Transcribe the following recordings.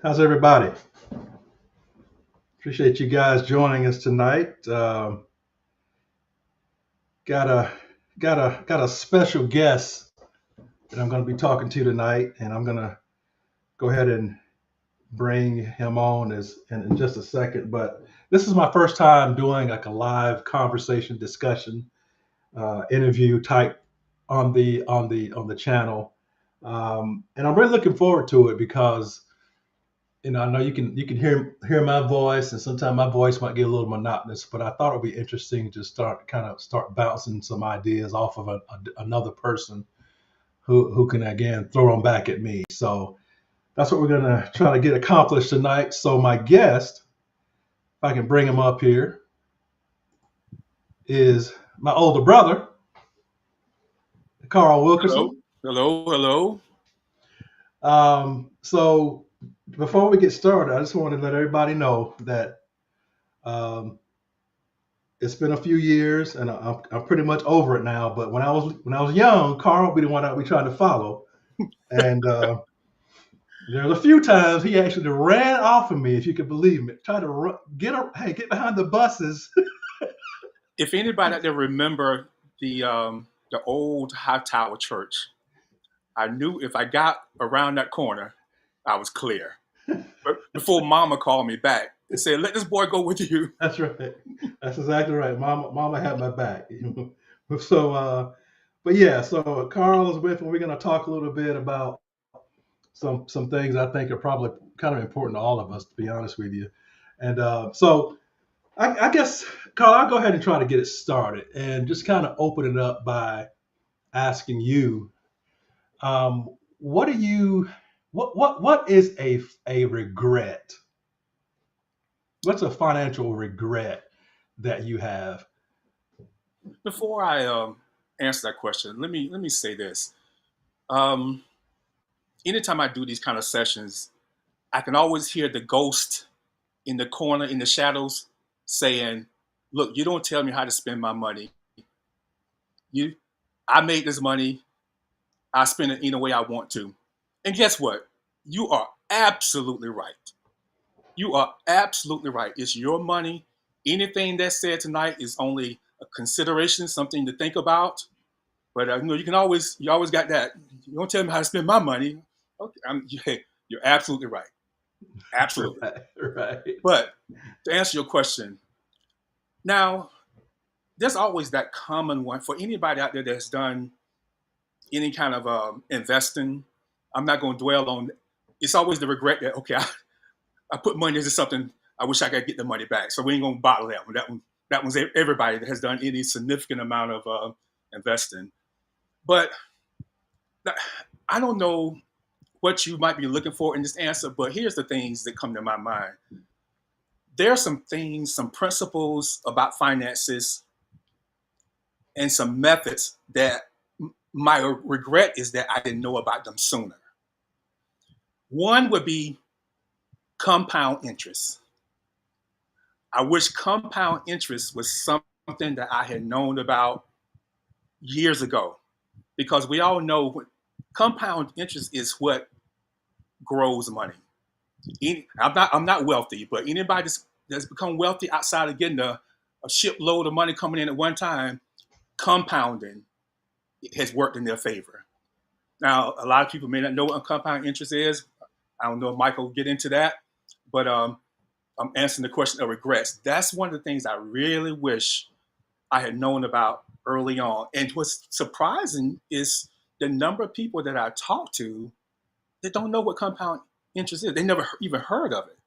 How's everybody? Appreciate you guys joining us tonight. Got a got a special guest that I'm going to be talking to tonight, and I'm going to go ahead and bring him on in just a second. But this is my first time doing like a live conversation discussion interview type on the channel, and I'm really looking forward to it because I know you can hear my voice, and sometimes my voice might get a little monotonous. But I thought it'd be interesting to start bouncing some ideas off of another person who can again throw them back at me. So that's what we're gonna try to get accomplished tonight. So my guest, if I can bring him up here, is my older brother, Carl Hello, Wilkerson. hello, hello. So before we get started, I just wanted to let everybody know that um, it's been a few years, and I'm pretty much over it now. But when I was young, Carl would be the one I'd be trying to follow, and there's a few times he actually ran off of me, if you could believe me. Tried to get behind the buses. If anybody out there remember the old High Tower Church, I knew if I got around that corner, I was clear. But before Mama called me back and said, "Let this boy go with you." That's right. That's exactly right. Mama had my back. So, but yeah. So Carl is with me. We're going to talk a little bit about some things I think are probably kind of important to all of us, to be honest with you. And so I guess, Carl, I'll go ahead and try to get it started and just kind of open it up by asking you, what do you, what is a regret? What's a financial regret that you have? Before I answer that question, let me say this. Um, Anytime I do these kind of sessions, I can always hear the ghost in the corner in the shadows saying, "Look, you don't tell me how to spend my money. You, I made this money. I spend it any way I want to." And guess what? You are absolutely right. You are absolutely right. It's your money. Anything that's said tonight is only a consideration, something to think about. But you always got that. You don't tell me how to spend my money. Okay, you're absolutely right. Absolutely. Right, right. But to answer your question, now there's always that common one for anybody out there that's done any kind of investing. I'm not going to dwell on. It's always the regret that okay, I put money into something. I wish I could get the money back. So we ain't gonna bottle that one. That one's everybody that has done any significant amount of investing. But I don't know what you might be looking for in this answer. But here's the things that come to my mind. There are some things, some principles about finances, and some methods that my regret is that I didn't know about them sooner. One would be compound interest. I wish compound interest was something that I had known about years ago because we all know compound interest is what grows money. I'm not wealthy, but anybody that's become wealthy outside of getting a shipload of money coming in at one time, compounding has worked in their favor. Now, a lot of people may not know what compound interest is. I don't know if Michael will get into that, but I'm answering the question of regrets. That's one of the things I really wish I had known about early on. And what's surprising is the number of people that I talk to that don't know what compound interest is. They never even heard of it,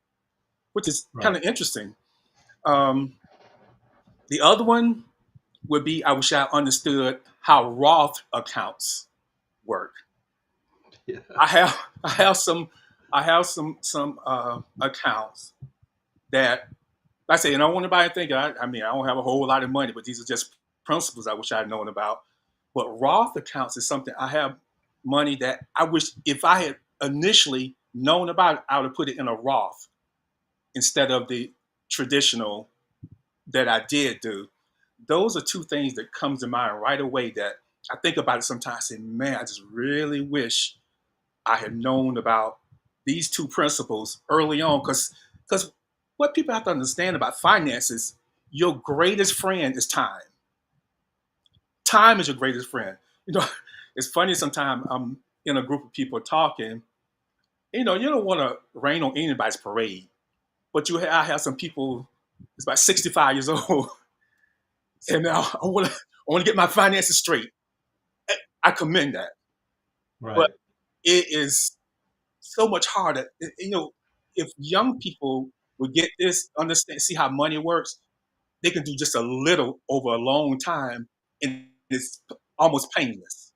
which is kind Right. of interesting. Um, the other one would be I wish I understood how Roth accounts work. Yeah. I have I have some I have some accounts that like I say, and I don't want anybody to think I mean I don't have a whole lot of money, but these are just principles I wish I'd known about. But Roth accounts is something I have money that I wish if I had initially known about it, I would have put it in a Roth instead of the traditional that I did do. Those are two things that comes to mind right away that I think about it sometimes. I say, man, I just really wish I had known about these two principles early on, because what people have to understand about finances, your greatest friend is time. Time is your greatest friend. You know, it's funny sometimes I'm in a group of people talking. You don't want to rain on anybody's parade, but I have some people. It's about 65 years old, and now I want to get my finances straight. I commend that, but Right. it is so much harder. If young people would get this, understand, see how money works, they can do just a little over a long time, and it's almost painless.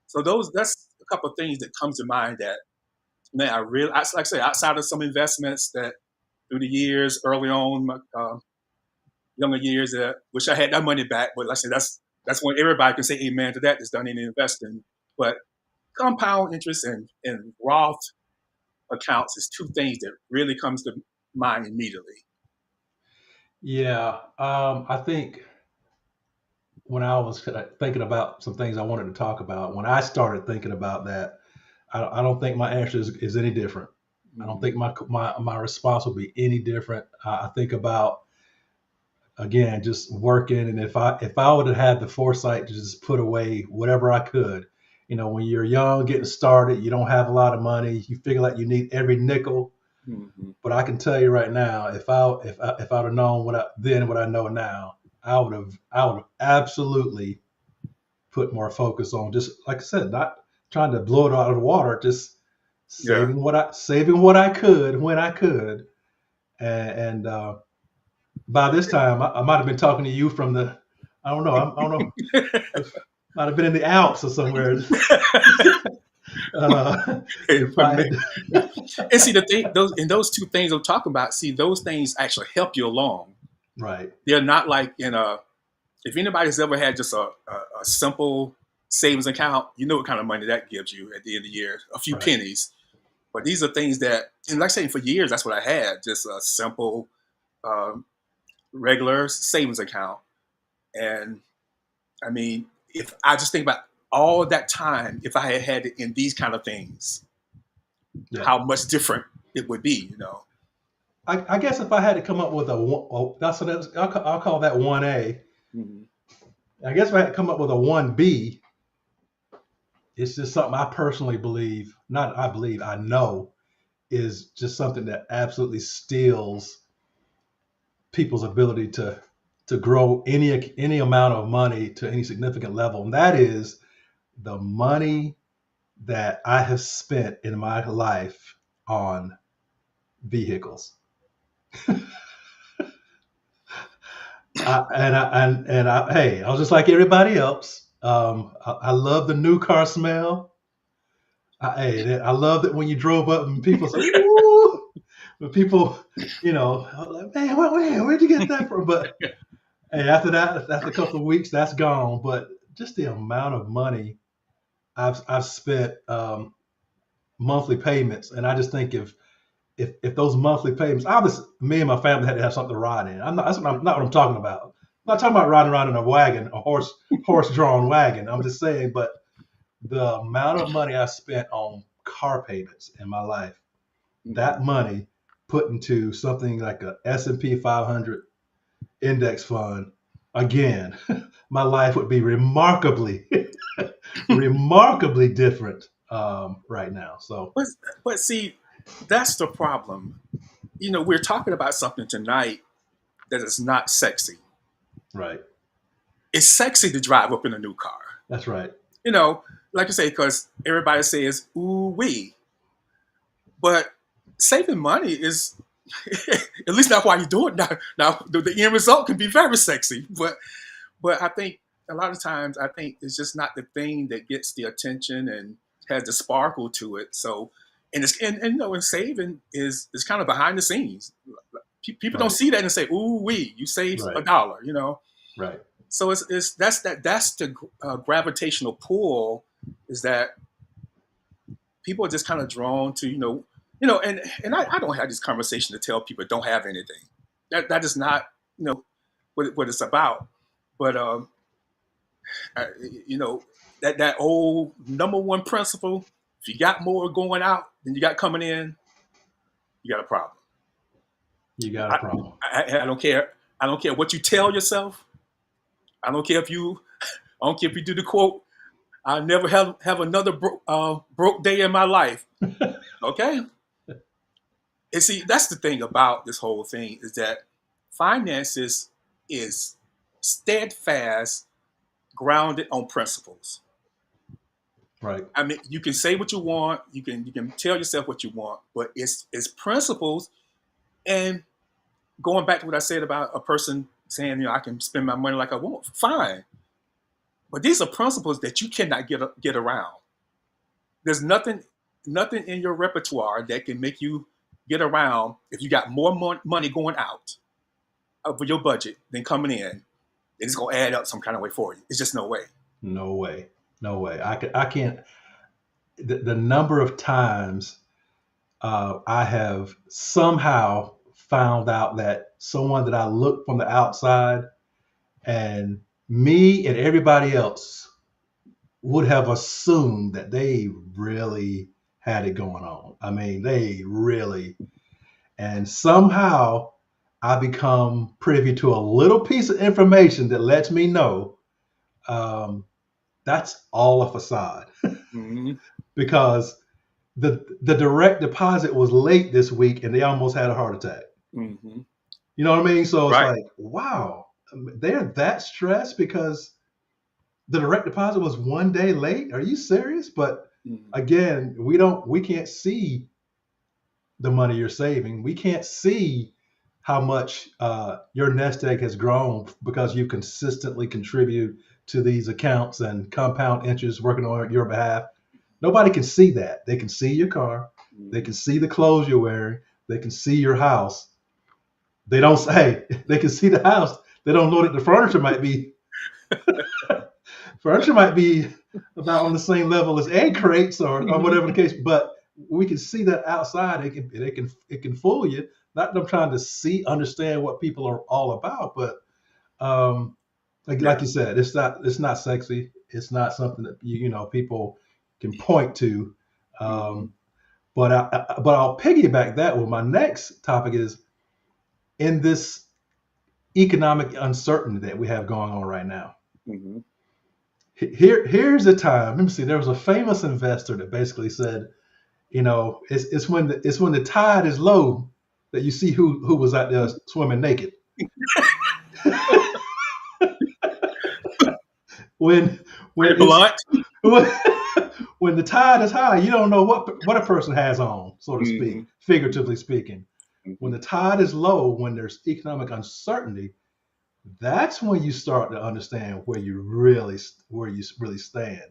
So that's a couple of things that comes to mind that, man, like I say, outside of some investments that through the years, early on, my younger years, that wish I had that money back. But like I said, that's when everybody can say amen to that. That's done in investing. But compound interest and Roth accounts is two things that really comes to mind immediately. Yeah. I think when I was thinking about some things I wanted to talk about, when I started thinking about that, I don't think my answer is any different. I don't Mhm. think my response will be any different. I think about, again, just working, and if I would have had the foresight to just put away whatever I could. When you're young, getting started, you don't have a lot of money. You figure like you need every nickel. Mhm. But I can tell you right now, if I'd have known what I know now, I would have absolutely put more focus on, just like I said, not trying to blow it out of the water, just Yeah. saving what I could when I could. And by this time, I might have been talking to you from the, I don't know, I don't know, might have been in the Alps or somewhere. If I had, And see the thing, those two things I'm talking about. See, those things actually help you along. right, They're not like in a. If anybody's ever had just a simple savings account, you know what kind of money that gives you at the end of the year, a few right, pennies. But these are things that, and like I say, for years, that's what I had, just a simple, um, regular savings account. And I mean, if I just think about all that time, if I had had it in these kind of things, yeah. how much different it would be. I guess if I had to come up with a one, oh, I'll call that 1A. Mhm. I guess if I had to come up with a 1B, it's just something I personally believe, not I believe, I know is just something that absolutely steals people's ability to grow any amount of money to any significant level. And that is the money that I have spent in my life on vehicles. Hey, I was just like everybody else. I love the new car smell. I love it when you drove up and people say, "Ooh," when people, I was like, man, where'd you get that from? But hey, after that, after a couple of weeks, that's gone. But just the amount of money I've spent, monthly payments, and I just think if those monthly payments, obviously, me and my family had to have something to ride in. Not what I'm talking about. I'm not talking about riding around in a wagon, a horse drawn wagon. I'm just saying, but the amount of money I spent on car payments in my life, that Mhm. money put into something like a S&P 500 index fund, again, my life would be remarkably, remarkably different, right now. So, But but see, that's the problem. We're talking about something tonight that is not sexy. right, It's sexy to drive up in a new car. that's right, You know, like I say, because everybody says "ooh wee," but saving money is at least not why you do it. Now the end result can be very sexy, but I think a lot of times I think it's just not the thing that gets the attention and has the sparkle to it. So, and saving is kind of behind the scenes. People don't right, see that and say, "Ooh, you saved a right, dollar." right, So it's that's the gravitational pull is that people are just kind of drawn to and I don't have this conversation to tell people don't have anything. That is not what it's about. But uh, you know that old number one principle. If you got more going out than you got coming in, you got a problem. You got a I, problem. I don't care. I don't care what you tell yourself. I don't care if you. I don't care if you do the quote. I never have another broke day in my life. Okay. And see, that's the thing about this whole thing is that finances is steadfast, grounded on principles. Right. I mean, you can say what you want, you can tell yourself what you want, but it's principles. And going back to what I said about a person saying, I can spend my money like I want, fine. But these are principles that you cannot get around. There's nothing in your repertoire that can make you get around if you got more money going out of your budget than coming in. It's gonna add up some kind of way for you. It's just no way. No way. No way. I can't. The number of times I have somehow found out that someone that I look from the outside and me and everybody else would have assumed that they really had it going on. I mean, they really, and somehow I become privy to a little piece of information that lets me know um, that's all a facade Mm-hmm. because the direct deposit was late this week and they almost had a heart attack. Mm-hmm. You know what I mean? So it's Right. like, wow, they're that stressed because the direct deposit was 1 day late. Are you serious? But Mm-hmm. again, we can't see the money you're saving. We can't see how much your nest egg has grown because you consistently contribute to these accounts and compound interest working on your behalf. Nobody can see that. They can see your car. They can see the clothes you're wearing. They can see your house. They don't say they can see the house. They don't know that the furniture might be about on the same level as egg crates or whatever the case. But we can see that outside. It can fool you. Not them trying to understand what people are all about, but like Yeah. you said, it's not sexy. It's not something that people can point to. Mm-hmm. Um, but I'll piggyback that with my next topic is in this economic uncertainty that we have going on right now. Mm-hmm. Here's the time. Let me see. There was a famous investor that basically said, it's when the tide is low that you see who was out there swimming naked. When Pretty when it's blunt. when, when the tide is high, you don't know what a person has on, so to speak, Mm-hmm. figuratively speaking. When Mm-hmm. the tide is low, when there's economic uncertainty, that's when you start to understand where you really stand.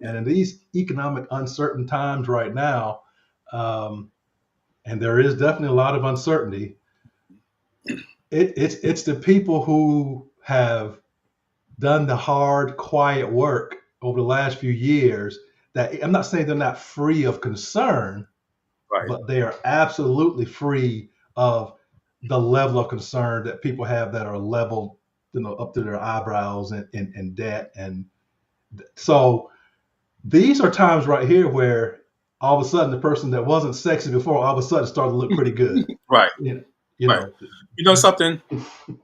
Yeah. And in these economic uncertain times right now, um, and there is definitely a lot of uncertainty. It's the people who have done the hard, quiet work over the last few years that I'm not saying they're not free of concern, Right. but they are absolutely free of the level of concern that people have that are leveled, up to their eyebrows in debt. And so these are times right here where all of a sudden the person that wasn't sexy before all of a sudden started to look pretty good. Right. You know, you Right. know. You know something?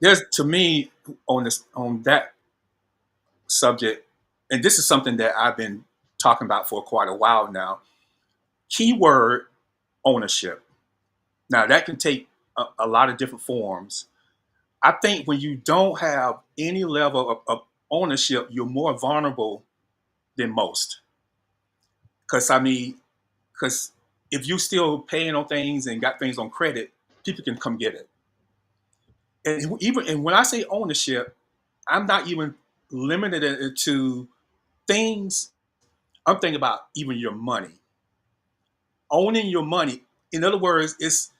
There's to me on that subject, and this is something that I've been talking about for quite a while now. Keyword ownership. Now that can take a lot of different forms. I think when you don't have any level of ownership, you're more vulnerable than most. Because because if you still paying on things and got things on credit, people can come get it. And when I say ownership, I'm not even limited it to things. I'm thinking about even your money, owning your money. In other words, it's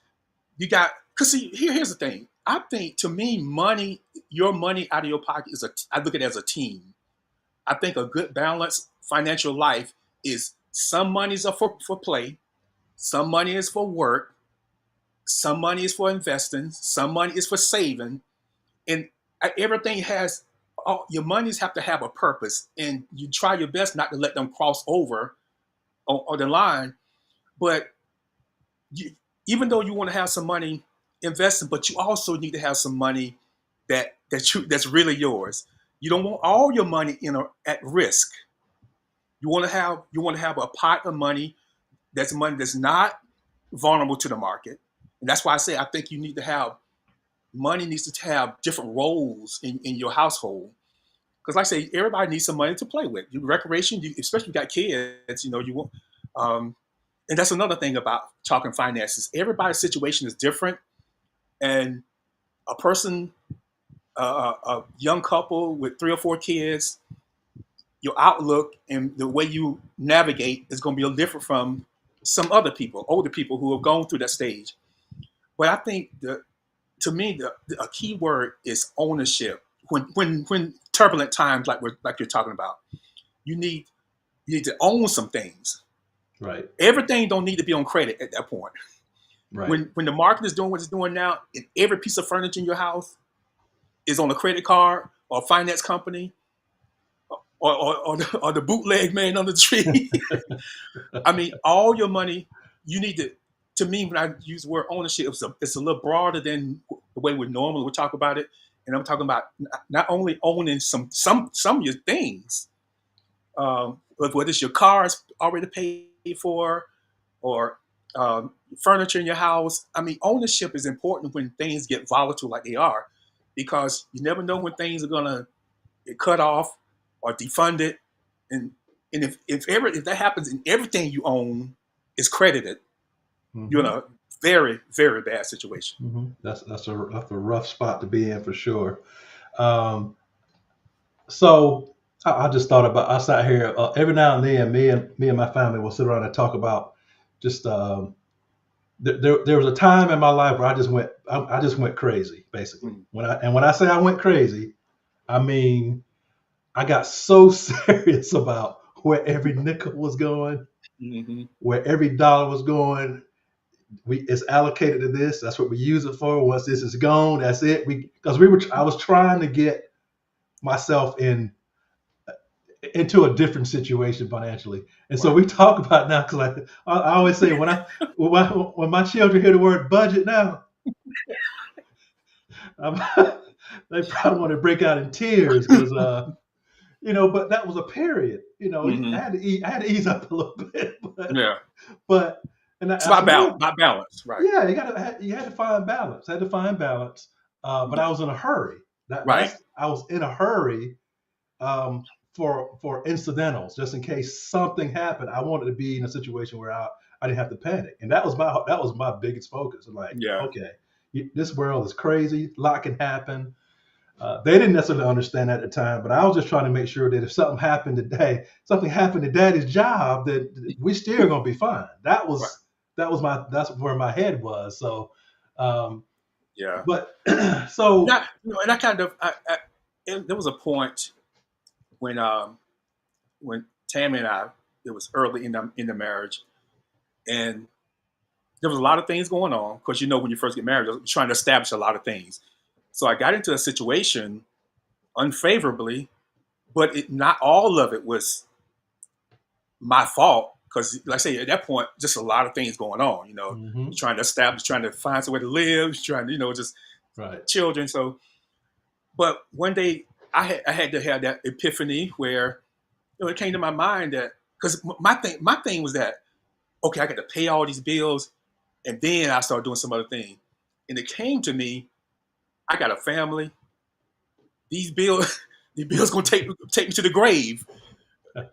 you got because see here's the thing. I think to me, money, your money out of your pocket is I look at it as a team. I think a good balanced financial life is some monies are for play, some money is for work, some money is for investing, some money is for saving, and everything has all your monies have to have a purpose, and you try your best not to let them cross over on the line. But you, even though you want to have some money investing, but you also need to have some money that's really yours. You don't want all your money at risk. You want to have a pot of money that's not vulnerable to the market, and that's why I say I think you need to have money needs to have different roles in your household. Because, like I say, everybody needs some money to play with. You recreation, especially if you got kids, you want. Um, and that's another thing about talking finances. Everybody's situation is different, and a person, a young couple with 3 or 4 kids, your outlook and the way you navigate is going to be a little different from some other people, older people who have gone through that stage. But I think to me, a key word is ownership. When turbulent times like you're talking about, you need you need to own some things. Right. Everything don't need to be on credit at that point. Right. When the market is doing what it's doing now, and every piece of furniture in your house is on a credit card or a finance company or the bootleg man on the tree. I mean, all your money, you need to. To me, when I use the word ownership, it's a little broader than the way we normally would talk about it. And I'm talking about not only owning some of your things, but whether it's your car is already paid for or furniture in your house. I mean, ownership is important when things get volatile like they are, because you never know when things are gonna get cut off or defunded, and if that happens and everything you own is credited, you're in Hmm. a very very bad situation. That's a rough spot to be in for sure. Um, so I just thought about. I sat here every now and then. Me and my family will sit around and talk about just. There was a time in my life where I just went crazy basically. Mm-hmm. When I say I went crazy, I mean I got so serious about where every nickel was going, Mm-hmm. where every dollar was going. It's allocated to this. That's what we use it for. Once this is gone, that's it. I was trying to get myself into a different situation financially. And so Right. we talk about now because I always say when my children hear the word budget now, I'm, they probably want to break out in tears because but that was a period. Mm-hmm. I had to ease up a little bit, Yeah. but and It's I said, well, about balance, right? yeah, you had to find balance. Had to find balance. But Yeah. I was in a hurry. Right. I was in a hurry um, for incidentals, just in case something happened. I wanted to be in a situation where I didn't have to panic, and that was my biggest focus. Like, Yeah. okay, this world is crazy. A lot can happen. They didn't necessarily understand at the time, but I was just trying to make sure that if something happened to Daddy's job, that we still gonna be fine. Right. That's where my head was. So, um, Yeah. but so And I kind of there was a point when Tammy and I, it was early in the marriage, and there was a lot of things going on because when you first get married, you're trying to establish a lot of things. So I got into a situation unfavorably, but not all of it was my fault because, like I say, at that point, just a lot of things going on. You're mhm, trying to establish, trying to find somewhere to live, trying to, just right, children. So, but one day I had to have that epiphany where it came to my mind that because my thing was that okay, I got to pay all these bills, and then I started doing some other thing, and it came to me, I got a family. These bills, these bills gonna take me to the grave,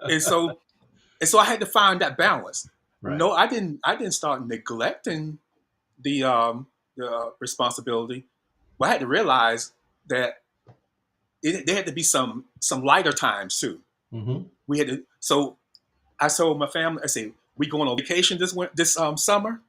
and so I had to find that balance. right, No, I didn't start neglecting the responsibility, but I had to realize that there had to be some lighter times too. mhm, We had to. So I told my family, I said, we going on vacation this summer,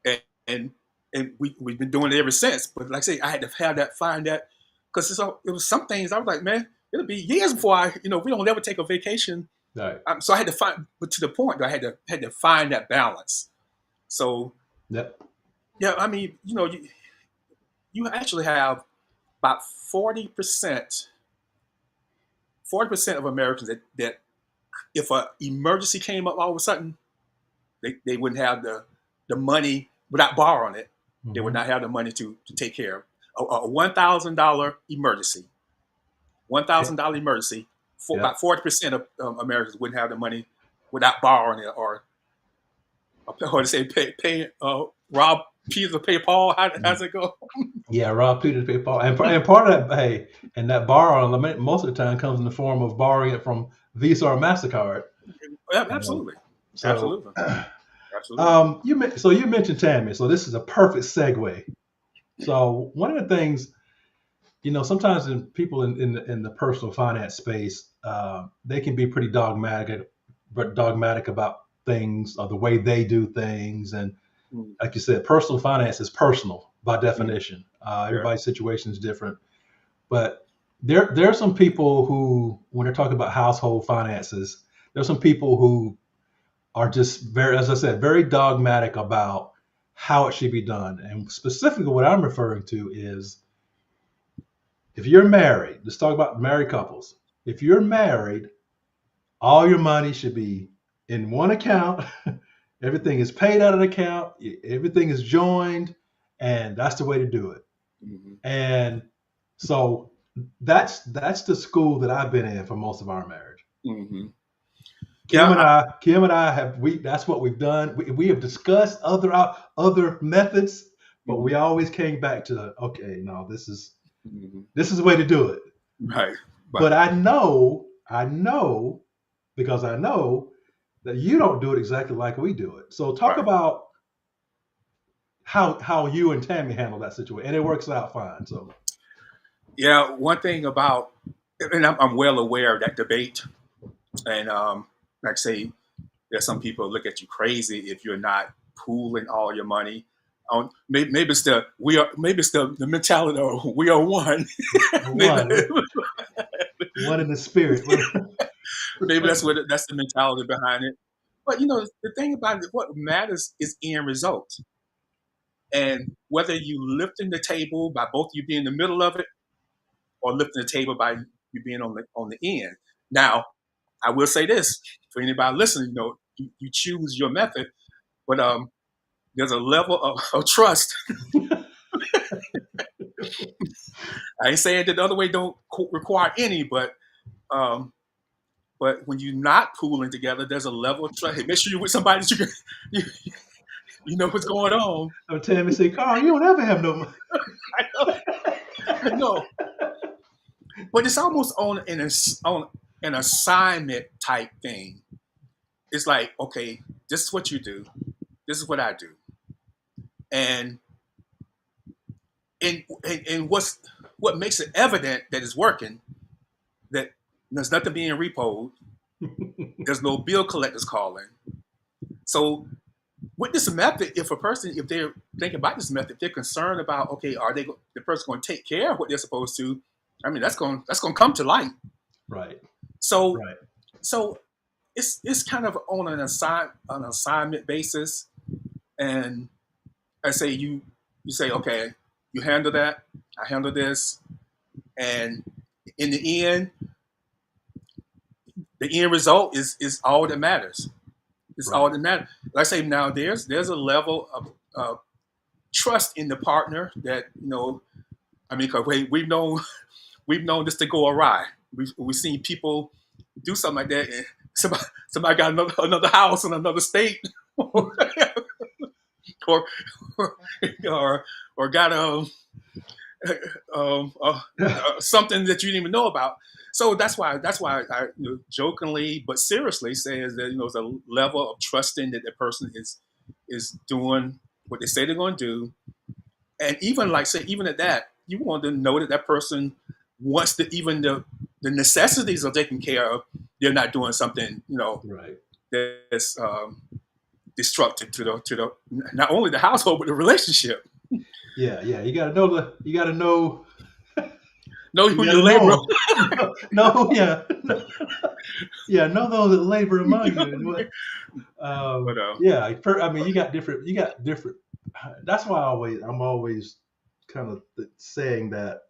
and and, and we've been doing it ever since. But like I say, I had to find that because it was some things I was like, man, it'll be years before we don't ever take a vacation. right, So I had to find, but to the point that I had to find that balance. So yep, yeah, I mean, you actually have about 40% of Americans that if an emergency came up all of a sudden, they wouldn't have the money without borrowing it. They would Mm-hmm. not have the money to take care of a $1,000 emergency. $1,000 emergency. For Yeah. about 40% of Americans wouldn't have the money without borrowing it, or to say pay rob Peter to pay Paul. How's it go? Yeah, rob Peter to pay Paul, and part of that, hey, and that borrowing most of the time comes in the form of borrowing it from Visa or Mastercard. Yeah, Um, absolutely, so, absolutely, absolutely. you mentioned Tammy, so this is a perfect segue. So one of the things, sometimes people in the personal finance space, they can be pretty dogmatic about things or the way they do things, and Mm, like you said, personal finance is personal by mm, definition. yeah. Everybody's situation is different, but there are some people who, when they're talking about household finances, there's some people who are just very, as I said, very dogmatic about how it should be done. And specifically, what I'm referring to is if you're married, let's talk about married couples. If you're married, all your money should be in one account. Everything is paid out of the account. Everything is joined, and that's the way to do it. Mm-hmm. And so that's the school that I've been in for most of our marriage. Mm-hmm. Yeah. Kim and I have we that's what we've done. We have discussed other methods, but Mhm, we always came back to, okay, no, mhm. this is the way to do it. Right, But right, I know because I know that you don't do it exactly like we do it. So talk right. about how you and Tammy handle that situation, and it works out fine. So Yeah, one thing about, and I'm well aware of that debate, and like I say, there's some people look at you crazy if you're not pooling all your money. Maybe it's the mentality of we are one. maybe, one in the spirit. maybe that's the mentality behind it. But the thing about it, what matters is end result, and whether you lifting the table by both you being in the middle of it or lifting the table by you being on the end. Now, I will say this for anybody listening: you choose your method, but there's a level of trust. I ain't saying that the other way don't require any, um, but when you're not pooling together, there's a level of trust. Hey, make sure you're with somebody that you, you know what's going on. I'm telling me, say, Carl, you don't ever have no money. I know, I know, but it's almost on an assignment type thing. It's like, okay, this is what you do. This is what I do, and and what makes it evident that it's working, that there's nothing being repoed, there's no bill collectors calling. So with this method, if they're thinking about this method, if they're concerned about, okay, are the person going to take care of what they're supposed to? I mean, that's going to come to light. Right, So right, so it's kind of on an assignment basis, and I say you say, okay, you handle that, I handle this, and in the end result is all that matters. It's all right, that matters. Like I say, now there's a level of trust in the partner that I mean, because we've known this to go awry. We've seen people do something like that, and somebody got another house in another state, or or, or got something that you didn't even know about. So that's why I jokingly but seriously says that there's a level of trusting that the person is doing what they say they're going to do, and even like say even at that, you want to know that that person wants to even the necessities are taken care of. They're not doing something right. that's destructive to the not only the household but the relationship. Yeah, yeah. You gotta know. Know You who your gotta labor. know them. No, yeah, yeah. Know those that labor among you. And what? But Yeah. I mean, you got different. You got different. That's why I'm always kind of saying that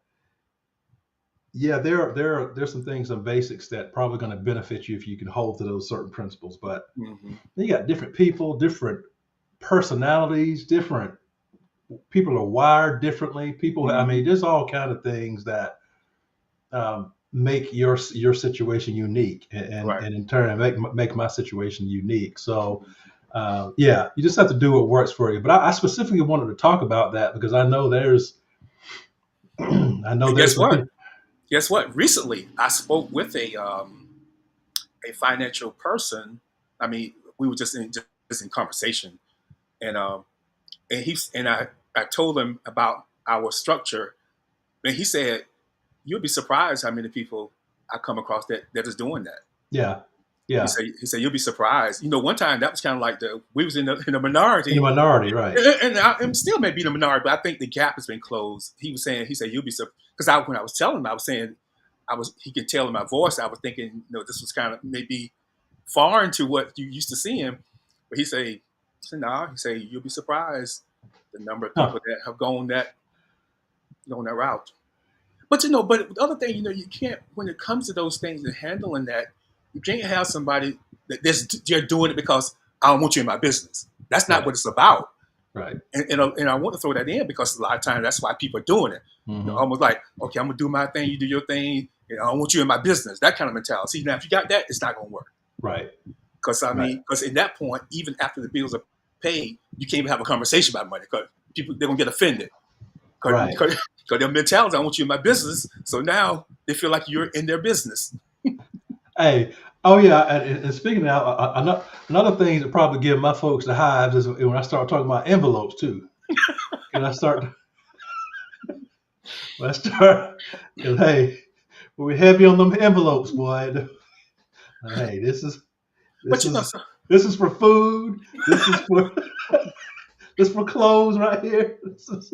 yeah, there's some things, some basics that probably going to benefit you if you can hold to those certain principles. But Hmm. you got different people, different personalities, different people are wired differently. People, I Hmm. mean, there's all kind of things that make your situation unique, Right. and in turn make my situation unique. So yeah, you just have to do what works for you. But I specifically wanted to talk about that because I know there's I know And there's guess some what? people. Guess what? Recently, I spoke with a financial person. I mean, we were just in conversation, and I told him about our structure, and he said, "You'll be surprised how many people I come across that is doing that." Yeah, yeah, He said you'll be surprised. One time that was kind of like we was in the in the minority, minority, right? and I still may be in the minority, but I think the gap has been closed. He said you'll be surprised because when I was telling him, I was saying he could tell in my voice. I was thinking, this was kind of maybe foreign to what you used to seeing. But he said, nah, he said, you'll be surprised the number of Huh. people that have gone that route. But the other thing, you can't, when it comes to those things and handling that, you can't have somebody they're doing it because I don't want you in my business. That's not Right, what it's about. right. And I want to throw that in because a lot of times that's why people are doing it. Hmm. Almost like, okay, I'm gonna do my thing, you do your thing, I don't want you in my business. That kind of mentality. See, now if you got that, it's not gonna work. Right, Because right, because in that point, even after the bills are paid, you can't even have a conversation about money because people they're gonna get offended right. because their mentality, I want you in my business. So now they feel like you're in their business. Hey, oh yeah, and speaking of that, another thing that probably give my folks the hives is when I start talking about envelopes too. And I start when I start because hey, we're heavy on them envelopes, boy. Hey, But this is this is for food. This is for this is for clothes right here. This is,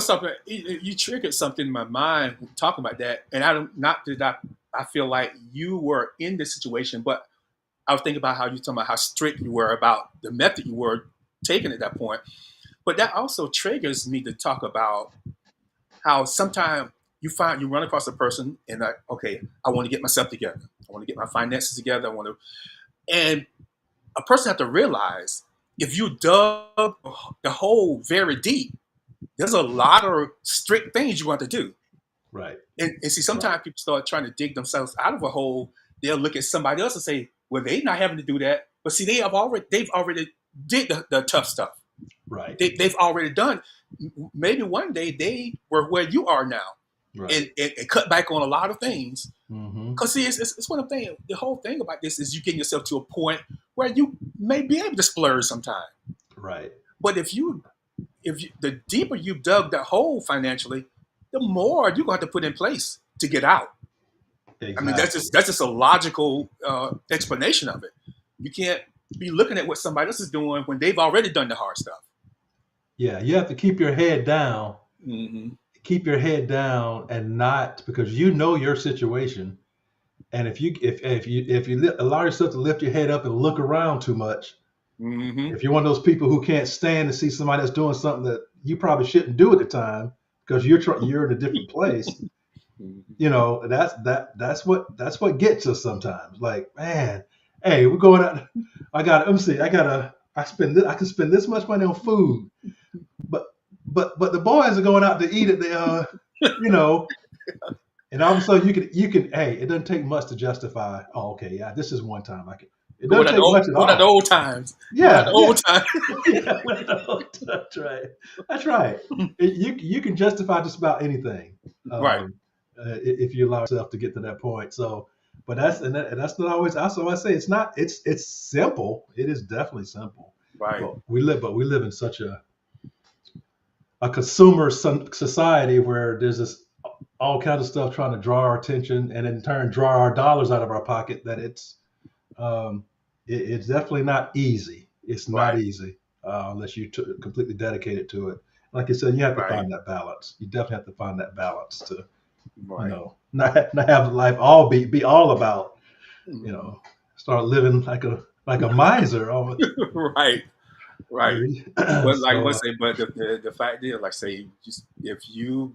something, you triggered something in my mind talking about that, and I don't not that I feel like you were in this situation, but I was thinking about how you talking about how strict you were about the method you were taking at that point. But that also triggers me to talk about how sometimes you run across a person and like, okay, I want to get myself together. I want to get my finances together. I want to, and a person have to realize if you dug the hole very deep, there's a lot of strict things you want to do. right, And see, right, sometimes people start trying to dig themselves out of a hole. They'll look at somebody else and say, well, they're not having to do that. But see, they've already did the tough stuff. right, They've already done. Maybe one day they were where you are now, right. and cut back on a lot of things. Hmm. Because see, it's one of the things. The whole thing about this is you getting yourself to a point where you may be able to splurge sometime. Right. But the deeper you've dug that hole financially, the more you're going to have to put in place to get out. I mean, Exactly. that's just a logical explanation of it. You can't be looking at what somebody else is doing when they've already done the hard stuff. Yeah, you have to keep your head down. Hmm. Keep your head down and not because you know your situation. And if you allow yourself to lift your head up and look around too much, Hmm. if you're one of those people who can't stand to see somebody that's doing something that you probably shouldn't do at the time because you're in a different place, that's what gets us sometimes. Like, man, hey, we're going out. Let me see, I can spend this much money on food, but but the boys are going out to eat at the you know, and all of a sudden you can hey, it doesn't take much to justify. Oh, okay, yeah, this is one time I can. It doesn't take much at Going at the all. old times. Going at Yeah, the yeah, old times. yeah. That's right. That's right. You can justify just about anything Right. if you allow yourself to get to that point. So, but that's not always. That's what I say. It's not. It's simple. It is definitely simple. Right. But we live in such a consumer society where there's this all kinds of stuff trying to draw our attention and in turn draw our dollars out of our pocket that um, it's definitely not easy. It's not Right. easy unless you completely dedicated to it. Like I said, you have to Right. find that balance. You definitely have to find that balance to Right. not have life all be all about you Mhm. know start living like a miser. Right. Right. But like So what's say, but the fact is, like say, just if you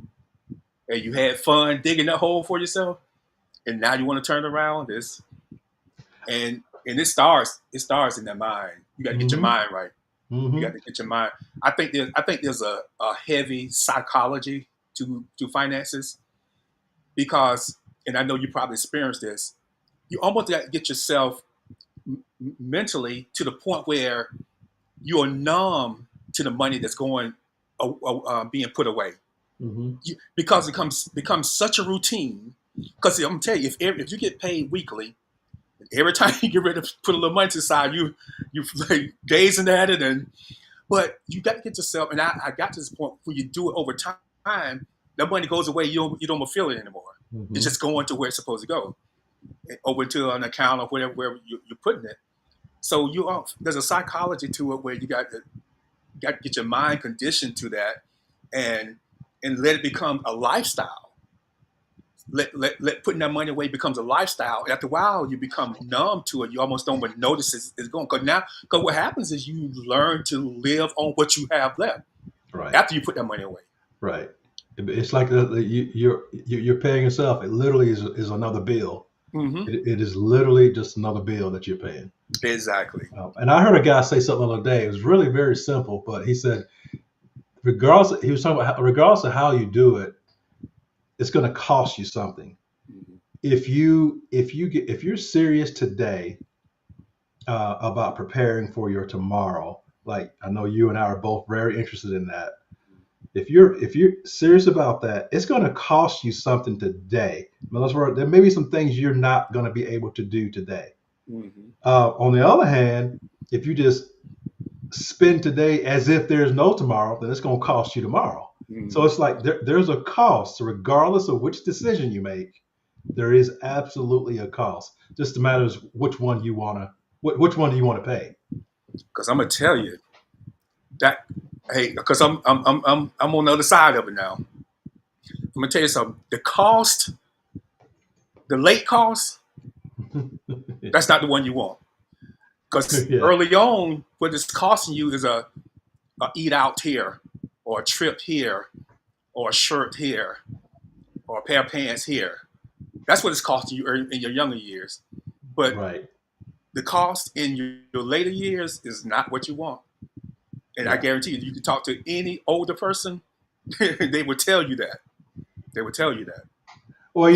and you had fun digging that hole for yourself, and now you want to turn around this, and it starts in that mind. You got to get your Mm-hmm. mind right. You got Mm-hmm. to get your mind. I think there's a heavy psychology to finances because, and I know you probably experienced this. You almost got to get yourself mentally to the point where you are numb to the money that's going being put away. Mm-hmm. Because it becomes such a routine. Because I'm gonna tell you, if you get paid weekly, every time you get ready to put a little money to the side, you like gazing at it, and but you got to get yourself. And I got to this point where you do it over time, that money goes away. You don't feel it anymore. It's Mm-hmm. just going to where it's supposed to go, over to an account or whatever where you're putting it. So there's a psychology to it where you got to get your mind conditioned to that, and let it become a lifestyle. Let putting that money away becomes a lifestyle. After a while, you become numb to it. You almost don't even notice it's going. Because what happens is you learn to live on what you have left Right. after you put that money away. Right. It's like you're paying yourself. It literally is another bill. Hmm. It is literally just another bill that you're paying. Exactly. And I heard a guy say something the other day. It was really very simple, but he said, he was talking about regardless of how you do it, it's going to cost you something. Hmm. If you're serious today about preparing for your tomorrow, like I know you and I are both very interested in that. If you're serious about that, it's going to cost you something today. In other words, there may be some things you're not going to be able to do today. Hmm. On the other hand, if you just spend today as if there's no tomorrow, then it's going to cost you tomorrow. So Hmm. it's like there's a cost, so regardless of which decision you make. There is absolutely a cost. Just a matter of which one do you want to pay? Because I'm gonna tell you that, hey, because I'm on the other side of it now. I'm gonna tell you something. The cost, the late cost, that's not the one you want. Because Yeah. early on, what it's costing you is a eat out here, or a trip here, or a shirt here, or a pair of pants here. That's what it's costing you in your younger years. But Right. the cost in your later years is not what you want. And I Yeah. guarantee you, you can talk to any older person, they would tell you that. They would tell you that. Well,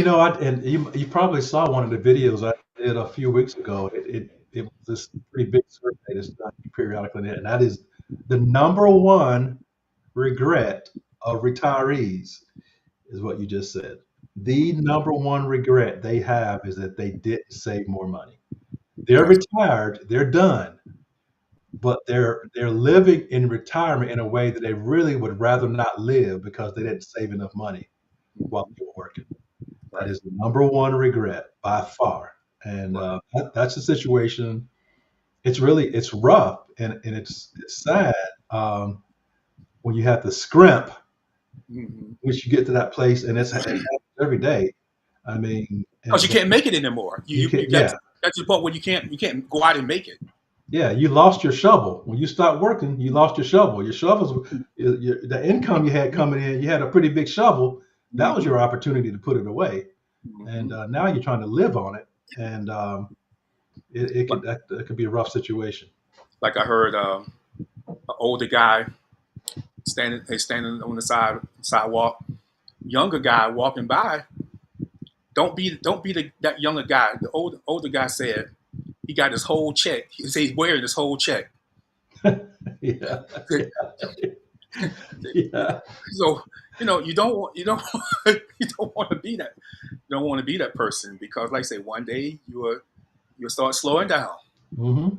and you probably saw one of the videos I did a few weeks ago. It was this pretty big survey that's done periodically, and that is the number one regret of retirees is what you just said. The number one regret they have is that they didn't save more money. They're That's retired, they're done, but they're living in retirement in a way that they really would rather not live because they didn't save enough money while they were working. That right. is the number one regret by far, and Right. that's the situation. It's rough and it's sad when you have to scrimp Mhm. once you get to that place, and it happens every day. I mean, Because you but can't make it anymore. You, you you can, you got yeah, to the point where you can't go out and make it. yeah, you lost your shovel when you stopped working. You lost your shovel. Your shovels, the income you had coming in, you had a pretty big shovel. That was Hmm. your opportunity to put it away, and Hmm. now you're trying to live on it, and Like, it could be a rough situation. like I heard an older guy standing on the sidewalk, younger guy walking by. Don't be that younger guy. The older guy said he got his whole check. He said he's wearing his whole check. Yeah, yeah, So you don't you don't want to be that. You don't want to be that person because, like I say, one day you'll start slowing down, hmm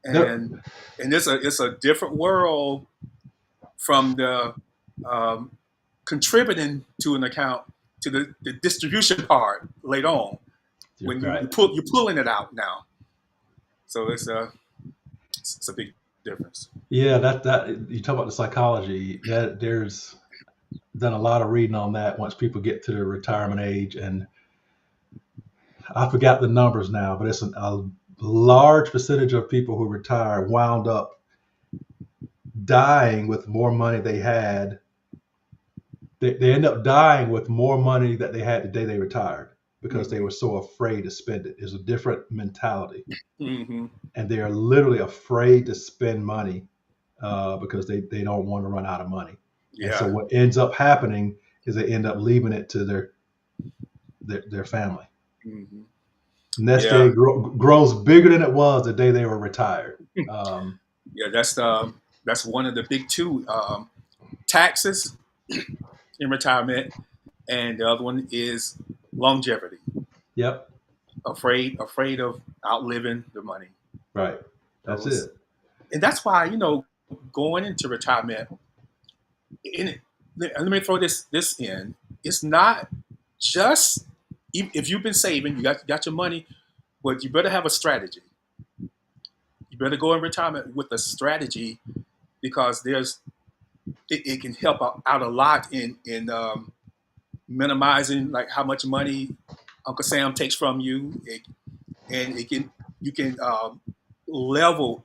and it's a different world from the um, contributing to an account to the distribution part later on You're when right. you're pulling it out now. So it's a big difference. Yeah, that you talk about the psychology. That there's done a lot of reading on that once people get to the retirement age, and I forgot the numbers now, but it's a large percentage of people who retire wound up dying with more money they had they end up dying with more money that they had the day they retired because they Mm-hmm. were so afraid to spend it. It's a different mentality, Mm-hmm. and they are literally afraid to spend money because they don't want to run out of money. And so Yeah. what ends up happening is they end up leaving it to their family. Mm-hmm. Nest Yeah. egg grows bigger than it was the day they were retired. Um, Yeah. That's one of the big two, taxes in retirement, and the other one is longevity. yep, Afraid of outliving the money. right. That's Those, it. and that's why going into retirement. In it, let me throw this in. It's not just if you've been saving, you got your money, but you better have a strategy. You better go in retirement with a strategy because it can help out a lot in minimizing like how much money Uncle Sam takes from you, and it can you can level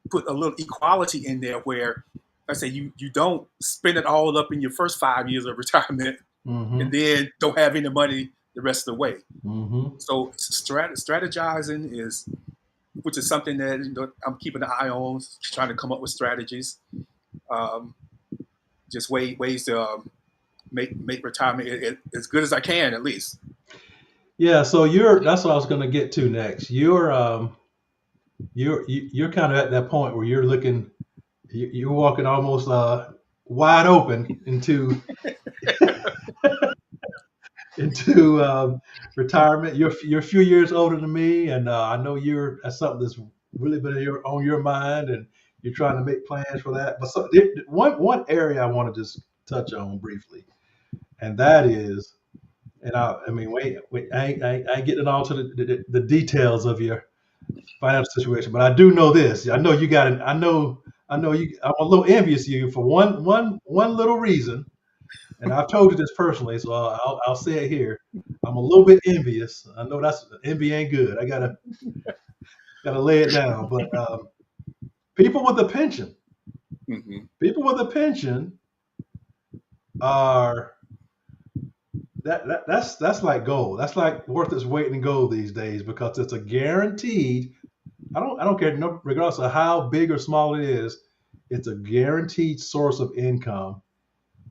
put a little equality in there where I say you don't spend it all up in your first 5 years of retirement and Mm-hmm. then don't have any money the rest of the way. Mm-hmm. So strategizing is which is something that I'm keeping an eye on, trying to come up with strategies, um, just ways to make retirement as good as I can at least. Yeah. So that's what I was going to get to next. You're kind of at that point where you're looking, you're walking almost wide open into retirement. You're a few years older than me, and I know that's something that's really been on your mind, and you're trying to make plans for that. But one area I want to just touch on briefly, and that is, and I mean, wait, I ain't getting all to the details of your financial situation, but I do know this. I know you got it. I know you. I'm a little envious of you for one little reason, and I've told you this personally, so I'll say it here. I'm a little bit envious. I know that's envy ain't good. I gotta lay it down. But people with a pension, Hmm. people with a pension are that's like gold. That's like worth its weight in gold these days because it's a guaranteed. I don't care no, regardless of how big or small it is. It's a guaranteed source of income.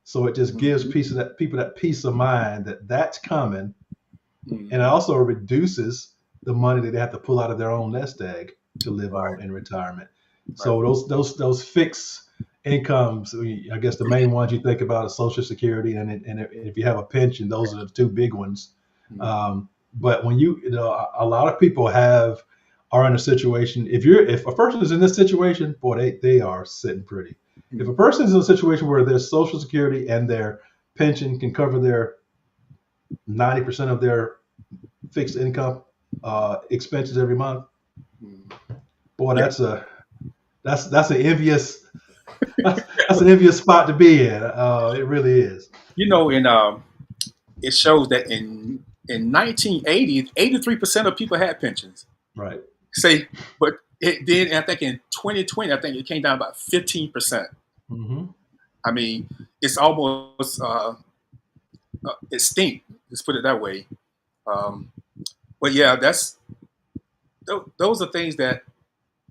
So it just gives Hmm. people that peace of mind that that's coming, and it Hmm. also reduces the money that they have to pull out of their own nest egg to live Right, on in retirement. right. So those fixed incomes, I guess the main ones you think about are Social Security and if you have a pension, those are the two big ones. Hmm. But when a lot of people are in a situation. If a person is in this situation, boy, they are sitting pretty. If a Hmm. person is in a situation where their Social Security and their pension can cover their 90% of their fixed income expenses every month. Hmm. Boy, Yeah, that's an envious that's an envious spot to be in. It really is. in it shows that in 1980, 83% of people had pensions. Right. Say, but it did. I think in 2020, I think it came down about 15%. Hmm. I mean, it's almost extinct. Let's put it that way. Um, but yeah, those are things that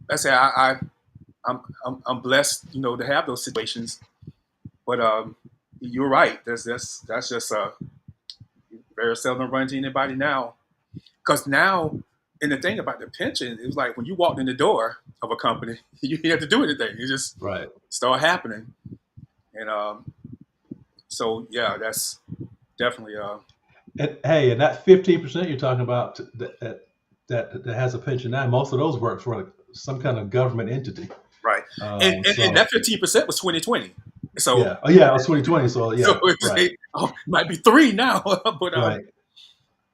I say I'm blessed, to have those situations. But you're right. That's just very seldom run to anybody now. Because now, and the thing about the pension is like when you walked in the door of a company, you didn't have to do anything. You just Right. start happening. And so yeah, that's definitely And hey, and that 15% you're talking about that has a pension now, most of those work for like some kind of government entity. right. And So that 15% was 2020. So yeah, oh yeah, it was 2020. So so yeah, it's right, it might be three now, right,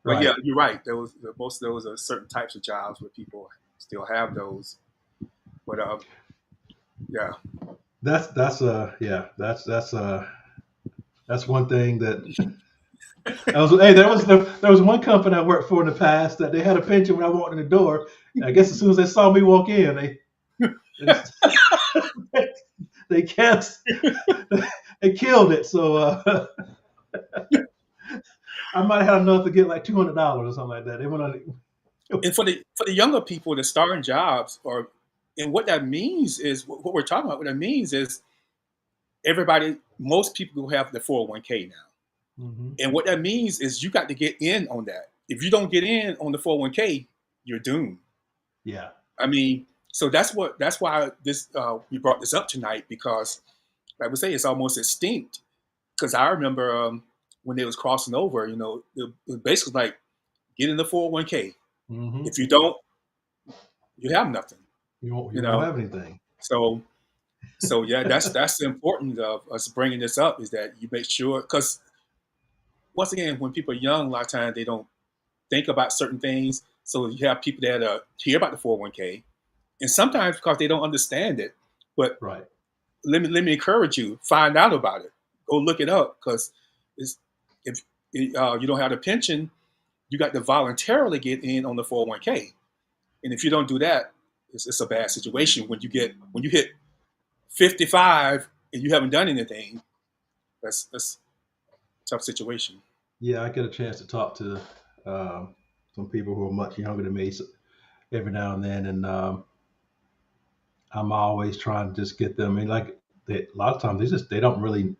but yeah, right. you're right. Those Most of those are certain types of jobs where people still have those. But yeah. That's one thing that hey, there was one company I worked for in the past that they had a pension when I walked in the door. I guess as soon as they saw me walk in, they just they can't they killed it. So I might have enough to get like $200 or something like that. They went on. And for the younger people that starting jobs, or and what that means is what we're talking about. What that means is everybody, most people will have the 401k now, Hmm. and what that means is you got to get in on that. If you don't get in on the 401k, you're doomed. Yeah. I mean, so that's why this we brought this up tonight, because like we say, it's almost extinct. Because I remember when they was crossing over, it was basically like get in the 401k. Hmm. If you don't, you have nothing. You You won't know. have anything. So yeah, that's the importance of us bringing this up, is that you make sure, because once again, when people are young, a lot of times they don't think about certain things. So you have people that hear about the 401k, and sometimes because they don't understand it. But Right. let me encourage you, find out about it. Go look it up, because it's if you don't have a pension, you got to voluntarily get in on the 401k. And if you don't do that, it's a bad situation when you hit 55 and you haven't done anything. That's a tough situation. Yeah, I get a chance to talk to um, some people who are much younger than me every now and then, and I'm always trying to just get them. And like a lot of times, they just don't really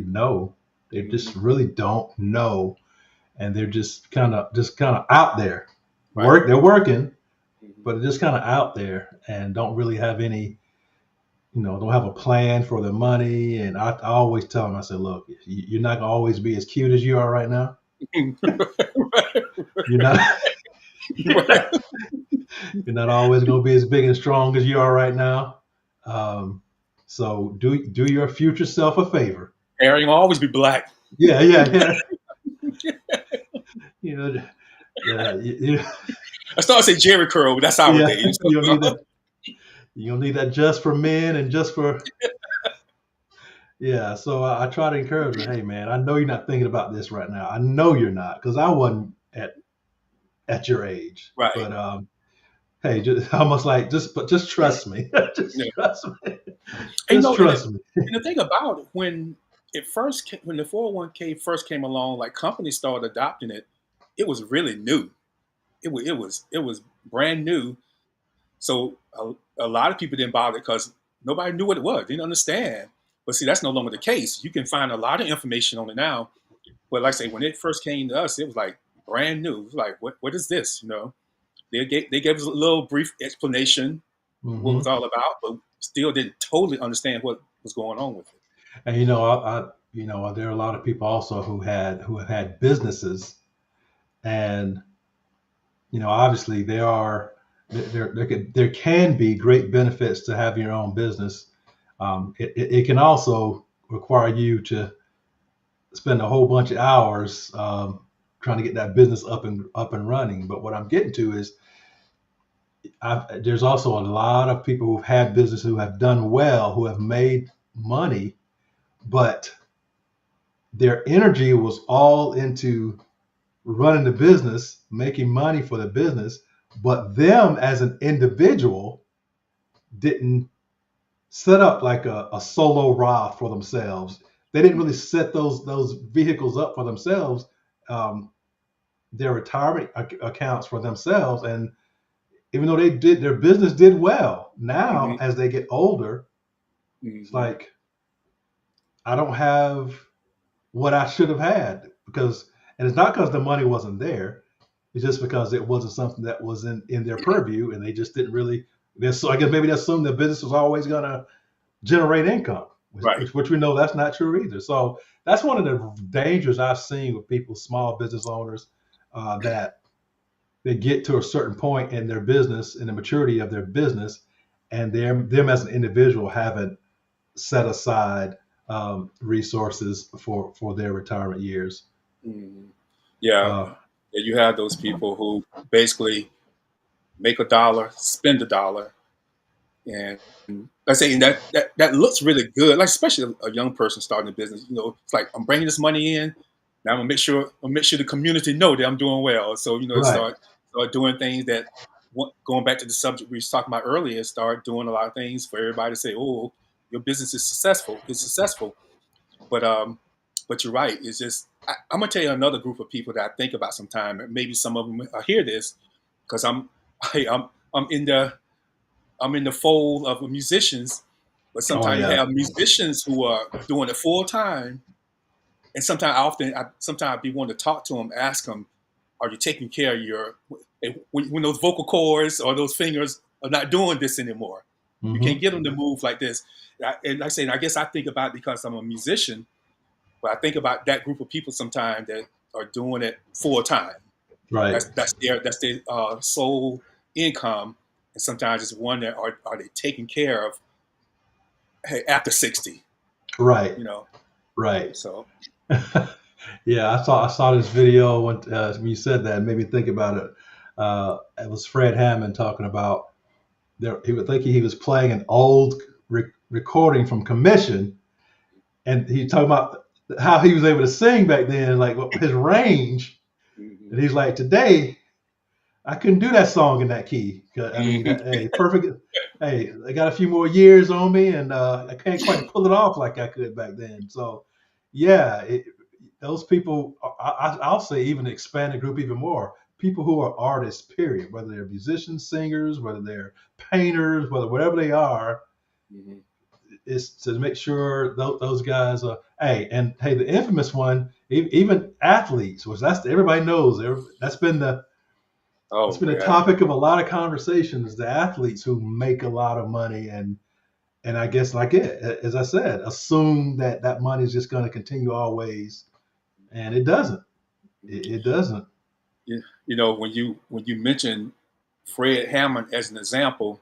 know. They Hmm. just really don't know, and they're just kind of out there. Right. They're working, Hmm. but they're just kind of out there and don't really have any, don't have a plan for their money. And I always tell them, I said, look, you're not gonna always be as cute as you are right now. Right. You're not. Right. You're not always gonna be as big and strong as you are right now. Um, so do your future self a favor. Hair will always be black. Yeah, yeah, yeah. You know, I started to say Jerry curl, but that's our yeah. days. You don't need that. You don't need that just for men and just for. Yeah, so I try to encourage her. Hey, man, I know you're not thinking about this right now. I know you're not, because I wasn't at your age. Right. But hey, just almost like just trust me. Yeah. Just trust me. And, Just trust me. and the thing about it, when the 401k first came along, like companies started adopting it, it was really new. It was brand new. So a lot of people didn't bother because nobody knew what it was, didn't understand. But see, that's no longer the case. You can find a lot of information on it now. But like I say, when it first came to us, it was like brand new. It was like, what is this? They gave us a little brief explanation what it was Hmm. all about, but still didn't totally understand what was going on with it. And there are a lot of people also who have had businesses, and obviously there can be great benefits to having your own business. It can also require you to spend a whole bunch of hours trying to get that business up and running. But what I'm getting to is there's also a lot of people who've had business who have done well, who have made money, but their energy was all into running the business, making money for the business, but them as an individual didn't set up like a solo Roth for themselves. They didn't really set those vehicles up for themselves, um, their retirement accounts for themselves. And even though their business did well, now Hmm. as they get older, it's Hmm. like I don't have what I should have had because, and it's not because the money wasn't there. It's just because it wasn't something that was in their purview, and they just didn't really. So I guess maybe they assumed the business was always going to generate income, Right. which we know that's not true either. So that's one of the dangers I've seen with people, small business owners, that they get to a certain point in their business, in the maturity of their business, and them as an individual haven't set aside resources for their retirement years. Hmm. Yeah. Uh, Yeah, you have those people who basically make a dollar, spend a dollar, and I say that looks really good. Like especially a young person starting a business, it's like I'm bringing this money in. Now I'm gonna make sure the community know that I'm doing well. So right. start doing things that going back to the subject we was talking about earlier. Start doing a lot of things for everybody to say, "Oh, your business is successful. It's successful." But but you're right. It's just I'm gonna tell you another group of people that I think about sometime, and maybe some of them hear this because I'm in the fold of musicians, but Oh sometimes you yeah. have musicians who are doing it full time, and sometimes I be wanting to talk to them, ask them, are you taking care of your when those vocal cords or those fingers are not doing this anymore? You can't Hmm. get them to move like this. And like I say, I guess I think about it because I'm a musician, but I think about that group of people sometimes that are doing it full time. Right. That's their sole income, and sometimes just wonder are they taken care of, hey, after 60? Right. You know, Right. so Yeah, I saw this video when you said that. It made me think about it. It was Fred Hammond talking about there. He would think he was playing an old recording from commission, and he talking about how he was able to sing back then, like his range. mhm, And he's like, today I couldn't do that song in that key. 'Cause, I mean, mhm. hey, perfect. Hey, I got a few more years on me, and I can't quite pull it off like I could back then. So, yeah, those people, I'll say, even expand the group even more. People who are artists, period, whether they're musicians, singers, whether they're painters, whatever they are, Mhm. is to make sure those guys are. Hey, and hey, the infamous one, even athletes, which everybody knows. That's Oh been a yeah, topic of a lot of conversations. The athletes who make a lot of money and I guess like as I said, assume that that money is just going to continue always, and it doesn't. It doesn't. when you mention Fred Hammond as an example,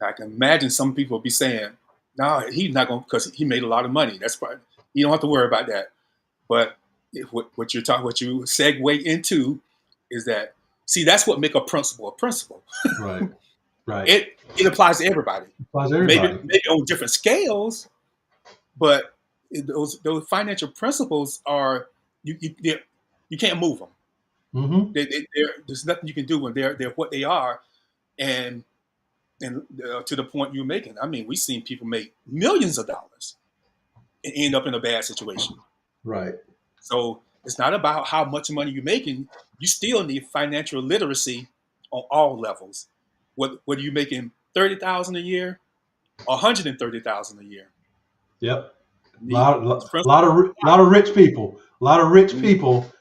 I can imagine some people be saying, "No, he's not going because he made a lot of money. That's fine. You don't have to worry about that." But what you segue into is that see that's what make a principle a principle. Right. Right. It applies to everybody. Applies to Maybe everybody. maybe on different scales, but those financial principles are you can't move them. Hmm. There's nothing you can do when they're what they are, and to the point you're making. I mean, we've seen people make millions of dollars and end up in a bad situation. Right. So it's not about how much money you're making. You still need financial literacy on all levels. Whether you're making 30,000 a year or 130,000 a year, Yep. you need these principles. Lot of rich people. A lot of rich Mm, people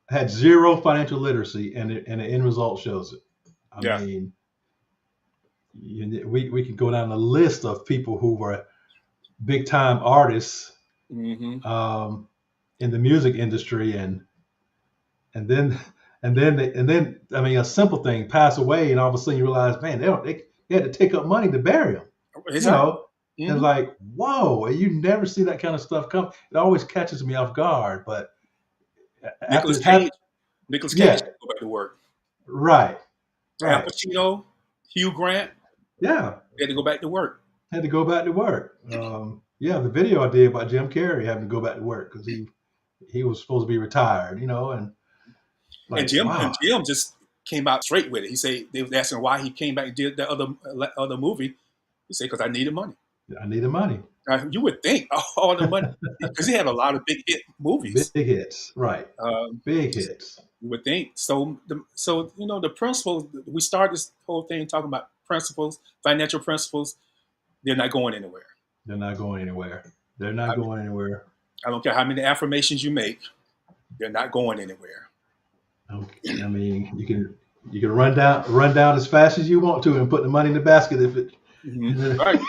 had zero financial literacy, and the end result shows it. I yeah. mean, we could go down the list of people who were big time artists Hmm. um, in the music industry, and then I mean a simple thing pass away, and all of a sudden you realize, man, they had to take up money to bury them. You Exactly. know, and Hmm. like whoa, you never see that kind of stuff come. It always catches me off guard, but after Nicholas it's happened, Cage. Nicholas Cage yeah, had to go back to work. right, Al right, Pacino, Hugh Grant, yeah, they had to go back to work. had to go back to work. Yeah, the video I did about Jim Carrey having to go back to work because he was supposed to be retired, and And like Jim wow, Jim just came out straight with it. He said they was asking why he came back and did that other movie. He said because I needed money. I needed money. Now, you would think all the money because he had a lot of big hit Big movies. hits, right? Um, Big hits. you would think so. The principles we started this whole thing talking about principles, financial principles. They're not going anywhere. They're not going anywhere. They're not I mean, going anywhere. I don't care how many affirmations you make. They're not going anywhere. I mean, you can run down as fast as you want to and put the money in the basket if it Hmm. Right.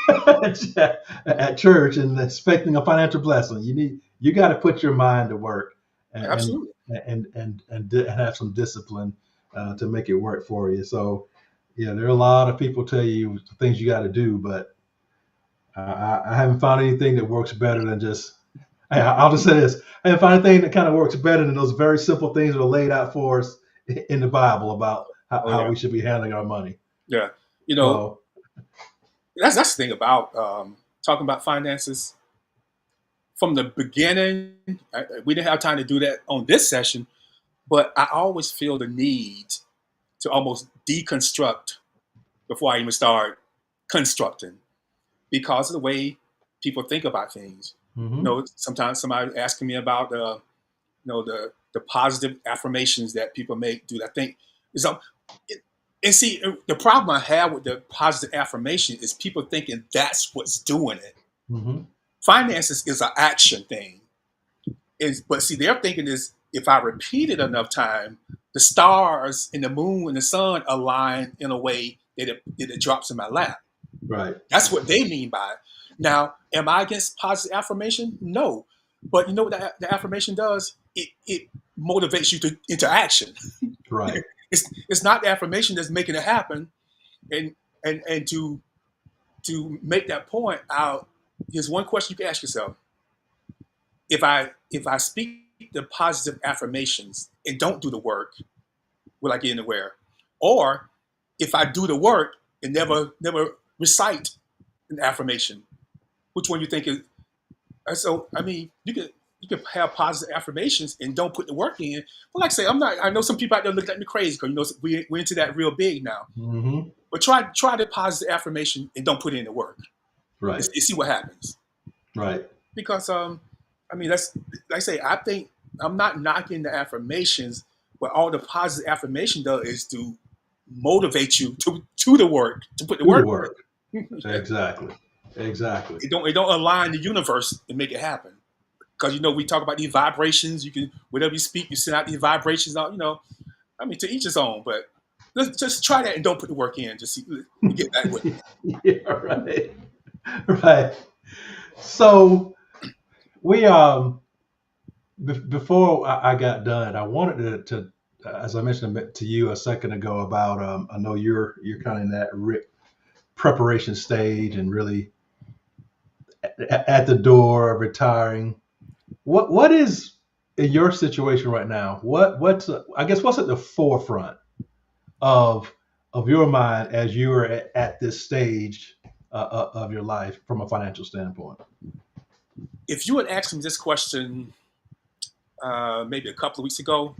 at church and expecting a financial blessing. You got to put your mind to work and Absolutely. and have some discipline to Hmm. make it work for you. So yeah, there are a lot of people tell you things you got to do, but I haven't found anything that works better than just. I'll just say this: I haven't found anything that kind of works better than those very simple things that are laid out for us in the Bible about Oh how yeah, we should be handling our money. yeah. You know, So that's the thing about talking about finances from the beginning. We didn't have time to do that on this session, but I always feel the need to almost deconstruct before I even start constructing because of the way people think about things. Mm-hmm. Sometimes somebody asking me about the positive affirmations that people make. Dude, I think so. And see, the problem I have with the positive affirmation is people thinking that's what's doing it. Mm-hmm. Finances is an action thing. But see, they're thinking is if I repeat it enough time, the stars and the moon and the sun align in a way that it drops in my lap. Right. That's what they mean by it. Now, am I against positive affirmation? No. But you know what the affirmation does? It motivates you into action. Right. It's not the affirmation that's making it happen. And to make that point out, here's one question you can ask yourself: if I speak the positive affirmations and don't do the work, will I get anywhere? Or if I do the work and never recite an affirmation, which one you think is? So I mean, you can have positive affirmations and don't put the work in. But like I say, I'm not. I know some people out there look at me crazy because we're into that real big now. Mm-hmm. But try the positive affirmation and don't put in the work and Right. see what happens. Right. Because I mean that's like I say. I think I'm not knocking the affirmations, but all the positive affirmation does is to motivate you to the work, to put the Do the work work. in. Exactly. Exactly. It don't align the universe and make it happen. Because we talk about these vibrations. You can whatever you speak, you send out these vibrations out. I mean, to each his own. But let's just try that and don't put the work in. Just see, get back with me. Yeah. Right. Right. So we before I got done, I wanted as I mentioned to you a second ago about I know you're kind of in that preparation stage and really at the door of retiring. What is in your situation right now? What's I guess what's at the forefront of your mind as you are at this stage of your life from a financial standpoint? If you had asked me this question maybe a couple of weeks ago,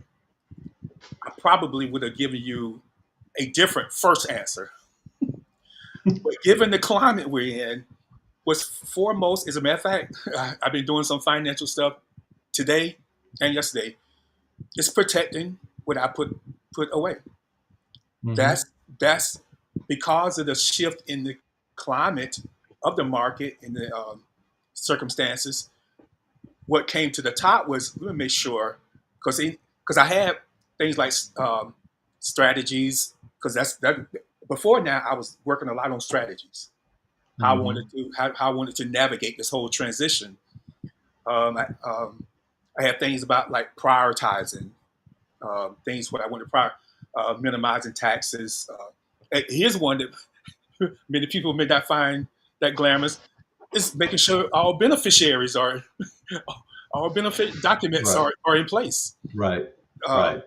I probably would have given you a different first answer. But given the climate we're in, what's foremost, as a matter of fact, I've been doing some financial stuff today and yesterday. It's protecting what I put away. Hmm. That's because of the shift in the climate of the market and the circumstances. What came to the top was let me make sure because I had things like strategies because that before now I was working a lot on strategies Hmm. how I wanted to navigate this whole transition. I had things about like prioritizing things what I want to minimizing taxes. Here's one that many people may not find that glamorous: is making sure all beneficiaries are all benefit documents Right. are in place. Right. Um, Right.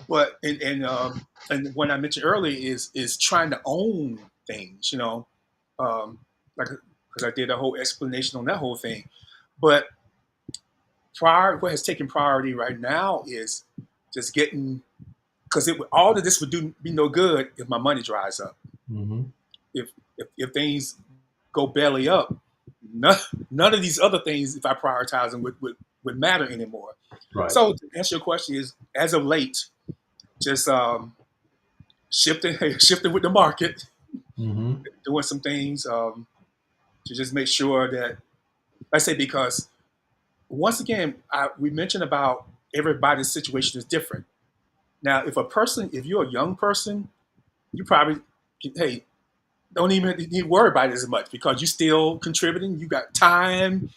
but and what I mentioned earlier is trying to own things, like because I did a whole explanation on that whole thing. But what has taken priority right now is just getting because all of this would do be no good if my money dries up. Hmm. If things go belly up, none, none of these other things, if I prioritize them, would matter anymore. Right. So to answer your question is, as of late, just shifting shifting with the market, Hmm. doing some things to just make sure that I say because once again we mentioned about everybody's situation is different. Now, if you're a young person, you probably hey don't even need to worry about it as much because you're still contributing. You got time.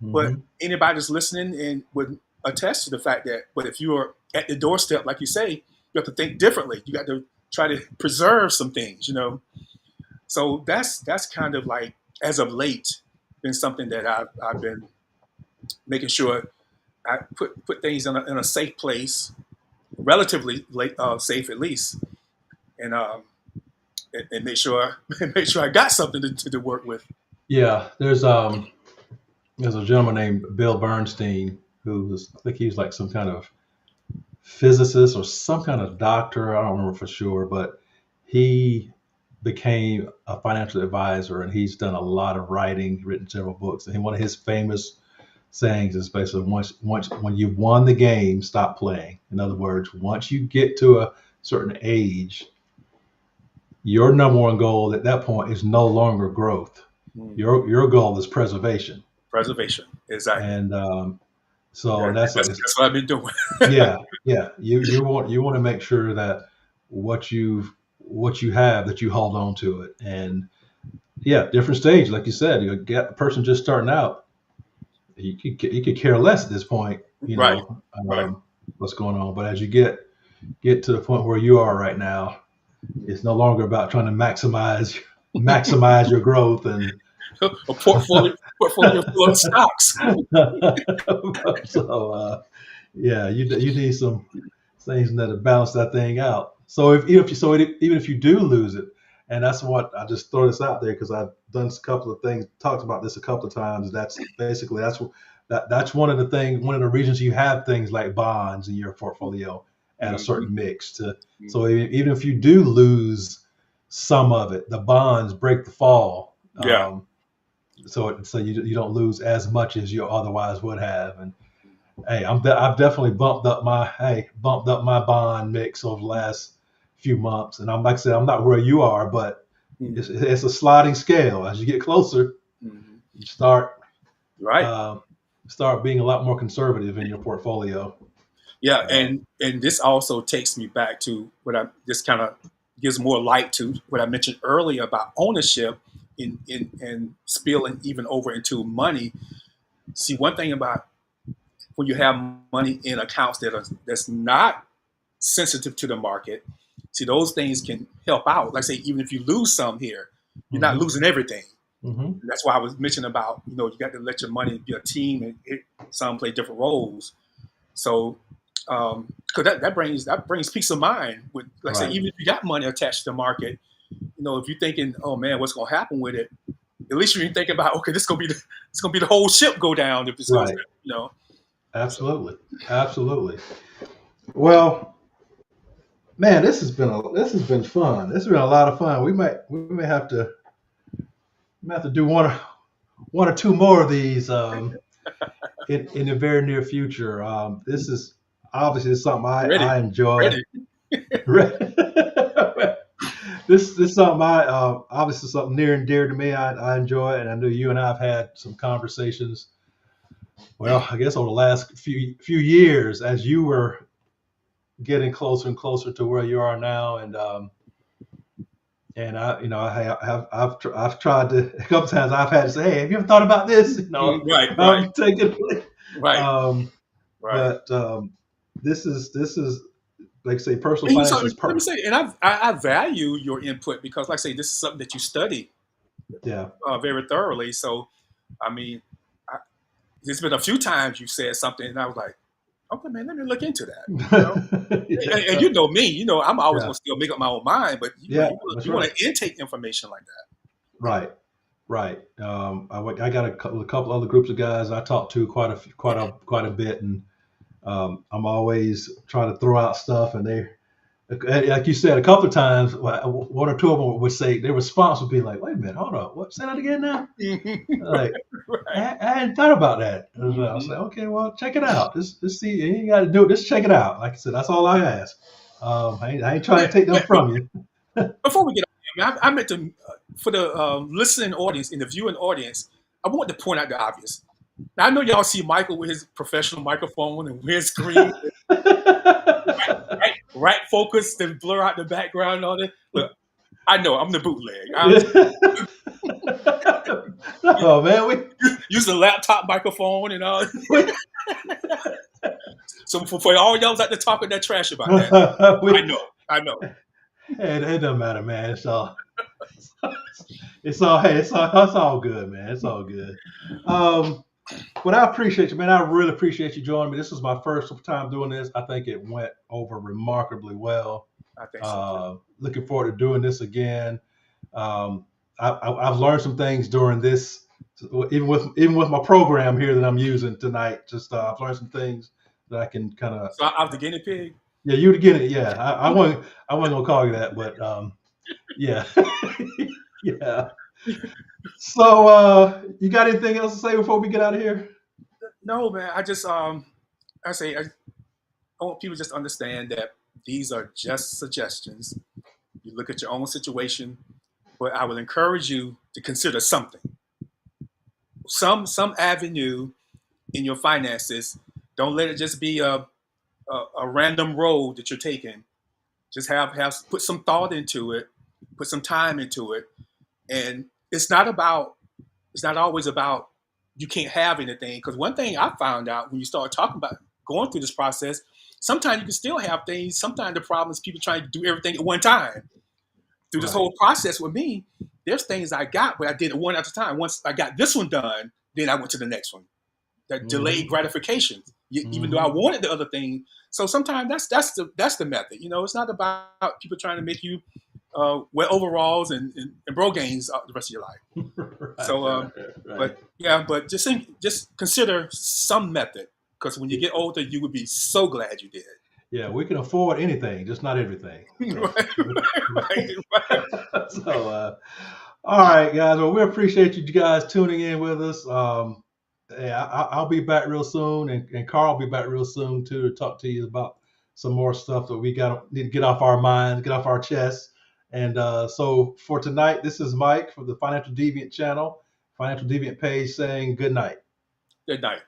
But Hmm. anybody that's listening and would attest to the fact that, but if you are at the doorstep, like you say, you have to think differently. You got to try to preserve some things. So that's kind of like as of late been something that I've been making sure I put things in a safe place, relatively safe at least, and and make sure make sure I got something to work with. Yeah. There's a gentleman named Bill Bernstein who's I think he's like some kind of physicist or some kind of doctor. I don't remember for sure, but he became a financial advisor, and he's done a lot of writing, written several books. And one of his famous sayings is basically once when you've won the game, stop playing. In other words, once you get to a certain age, your number one goal at that point is no longer growth. Mm. Your goal is preservation. Preservation, exactly. And Yeah, so that's like, that's what I've been doing. yeah, yeah. You want to make sure that what you have, that you hold on to it. And yeah, different stage, like you said, you get a person just starting out. You could care less at this point, Right, right. what's going on. But as you get to the point where you are right now, it's no longer about trying to maximize your growth and A portfolio full of stocks. so yeah, you need some things that to balance that thing out. So even if you do lose it, and that's what I just throw this out there because I've done a couple of things, talked about this a couple of times. That's basically that's one of the things, one of the reasons you have things like bonds in your portfolio at a Mhm, certain mix. mhm. So even if you do lose some of it, the bonds break the fall. Yeah. So you don't lose as much as you otherwise would have. And hey, I've definitely bumped up my bond mix over the last few months, and I'm like I said, I'm not where you are, but Mhm, it's a sliding scale. As you get closer, mhm. you Right. uh, start being a lot more conservative in your portfolio. Yeah, Uh, and this also takes me back to what I this kind of gives more light to what I mentioned earlier about ownership in spilling even over into money. See, one thing about when you have money in accounts that's not sensitive to the market, see those things can help out. Like say, even if you lose some here, you're not hmm losing everything. hmm That's why I was mentioning about you got to let your money be a team and some play different roles. So, because that brings peace of mind. With like I say, Right, even if you got money attached to the market, if you're thinking, oh man, what's going to happen with it? At least you're thinking about, okay, this gonna be the whole ship go down if this goes right, down. So absolutely, absolutely. Well, man, this has been fun. This has been a lot of fun. We may have to do one or two more of these in the very near future. This is obviously something ready, I enjoy. ready. This is something I obviously something near and dear to me. I enjoy it, and I know you and I have had some conversations. Well, I guess over the last few years, as you were getting closer and closer to where you are now, and I, I've tried to a couple times. I've had to say, "Hey, have you ever thought about this?" Right, right, I'm taking, right, um, right. but this is like I say, personal And finance so is let me say, and I value your input because, like I say, this is something that you study yeah. very thoroughly. So, I mean, I, there's been a few times you said something, and I was like, okay, man, let me look into that. And yeah, you know me, I'm always yeah, going to still make up my own mind, but yeah, that's you want right. to intake information like that. Right, right. I got a couple other groups of guys I talk to quite a bit, and I'm always trying to throw out stuff, and they, like you said, a couple of times, one or two of them would say their response would be like, "Wait a minute, hold on, what? Say that again now." Like, Right. I hadn't thought about that. I was Hmm. like, okay, well, check it out. Just see, you ain't got to do it. Just check it out. Like I said, that's all I ask. I ain't trying But, to take them but from you. before we get on, I meant to, for the listening audience and the viewing audience, I want to point out the obvious. Now, I know y'all see Michael with his professional microphone and weird screen, right focus, then blur out the background and all that. Look, I know I'm the bootleg. I understand. Oh man, Use the laptop microphone and all. we, So for all y'all out there talking that trash about that, I we know, I know. it doesn't matter, man. It's all good, man. It's all good. Um, but I appreciate you, man. I really appreciate you joining me. This was my first time doing this. I think it went over remarkably well. I think so too. Looking forward to doing this again. Um, I've learned some things during this, even with my program here that I'm using tonight. Just I've learned some things that I can kind of. So I was the guinea pig. Yeah, you to get it. Yeah, I Okay. wasn't gonna call you that, but Yeah. Yeah. So, you got anything else to say before we get out of here? No, man. I say I want people to just understand that these are just suggestions. You look at your own situation, but I would encourage you to consider something, some avenue in your finances. Don't let it just be a random road that you're taking. Just have put some thought into it, put some time into it, and it's not always about you can't have anything. Because one thing I found out when you start talking about going through this process, sometimes you can still have things. Sometimes the problem is people trying to do everything at one time. Through this Right. whole process with me, there's things I got where I did it one at a time. Once I got this one done, then I went to the next one. That delayed Hmm. gratification, even though I Hmm. wanted the other thing. So sometimes that's the method. It's not about people trying to make you wear overalls and bro games the rest of your life. Right. So, Right. but yeah, but just consider some method because when you get older, you would be so glad you did. Yeah, we can afford anything, just not everything. So, Right, right, right. so all right, guys. Well, we appreciate you guys tuning in with us. Yeah, I'll be back real soon, and Carl will be back real soon too to talk to you about some more stuff that we got need to get off our minds, get off our chests. And so for tonight, this is Mike from the Financial Deviant channel, Financial Deviant page, saying good night. Good night.